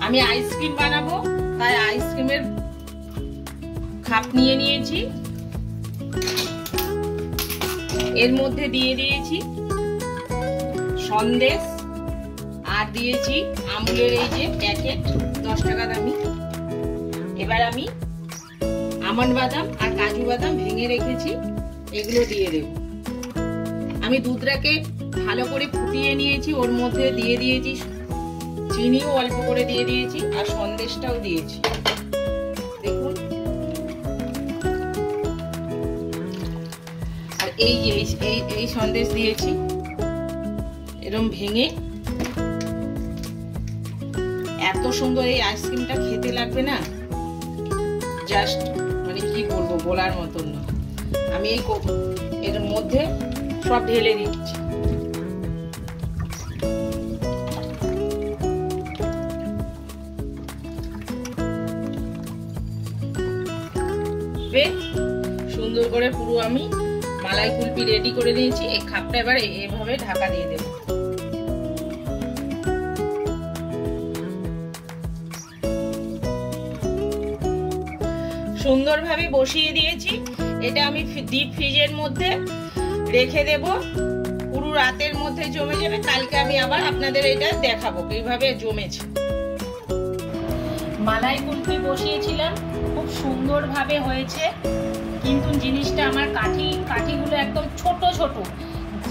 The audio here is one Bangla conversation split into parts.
আমি আইসক্রিম বানাবো, তাই আইসক্রিমের খাপ নিয়ে নিয়েছি। এর মধ্যে দিয়ে দিয়েছি সন্দেশ আর দিয়েছি আমুলের এই যে প্যাকেট 10 টাকা দামি। এবার আমি আমন্ড বাদাম আর কাজু বাদাম ভেঙে রেখেছি, এগুলো দিয়ে দেব। আমি দুধটাকে ভালো করে ফুটিয়ে নিয়েছি, ওর মধ্যে দিয়ে দিয়েছি চিনিও অল্প করে দিয়ে দিয়েছি আর সন্দেশটাও দিয়েছি। দেখুন, আর এই যে এই সন্দেশ দিয়েছি এরকম ভেঙে। এত সুন্দর এই আইসক্রিমটা খেতে লাগবে না, জাস্ট মানে কি বলবো, বলার মতন না। আমি এর মধ্যে সব ঢেলে দিচ্ছি। সুন্দর করে পুরো আমি মালাই কুলফি রেডি করে নিয়েছি। এই খাপটা এবার এভাবে ঢাকা দিয়ে দেব। সুন্দরভাবে বসিয়ে দিয়েছি। এটা আমি ডিপ ফ্রিজের মধ্যে রেখে দেব, পুরো রাতের মধ্যে জমে যাবে। কালকে আমি আবার আপনাদের এটা দেখাবো কিভাবে জমেছে। মালাই কুলফি বসিয়েছিলাম, খুব সুন্দরভাবে হয়েছে, কিন্তু জিনিসটা আমার কাঠিগুলো একদম ছোট ছোট,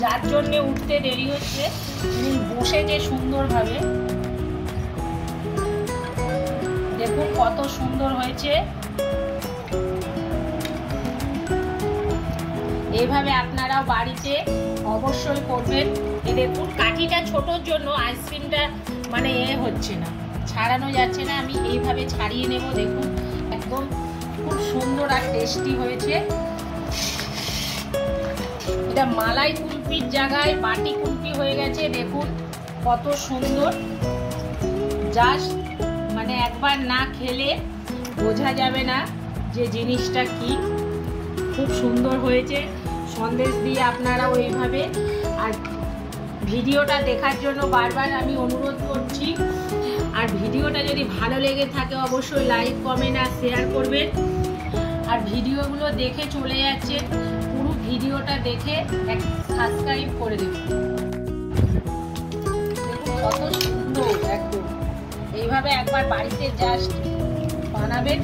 যার জন্য উঠতে দেরি হচ্ছে। বসেছে সুন্দরভাবে, দেখুন কত সুন্দর হয়েছে। এইভাবে আপনারাও বাড়িতে অবশ্যই করবেন। এই দেখুন কাঠিটা ছোটর জন্য আইসক্রিমটা মানে হচ্ছে না, ছাড়ানো যাচ্ছে না। আমি এইভাবে ছাড়িয়ে নেব। দেখুন একদম খুব সুন্দর আর টেস্টি হয়েছে। এটা মালাই কুলফির জায়গায় বাটি কুলফি হয়ে গেছে। দেখুন কত সুন্দর, জাস্ট মানে একবার না খেলে বোঝা যাবে না যে জিনিসটা কি। খুব সুন্দর হয়েছে। সন্দেশ দিয়ে আপনারাও এইভাবে। আর ভিডিওটা দেখার জন্য বারবার আমি অনুরোধ করছি। আর ভিডিওটা যদি ভালো লেগে থাকে অবশ্যই লাইক, কমেন্ট আর শেয়ার করবেন। আর ভিডিওগুলো দেখে চলে যাচ্ছেন, পুরো ভিডিওটা দেখে সাবস্ক্রাইব করে দেবেন। দেখুন কত সুন্দর একদম। এইভাবে একবার বাড়িতে জাস্ট বানাবেন।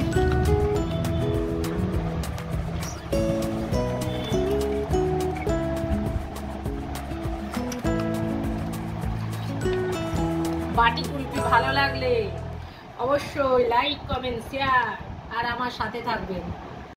বাটি কুলফি ভালো লাগলে অবশ্যই লাইক, কমেন্ট, শেয়ার আর আমার সাথে থাকবেন।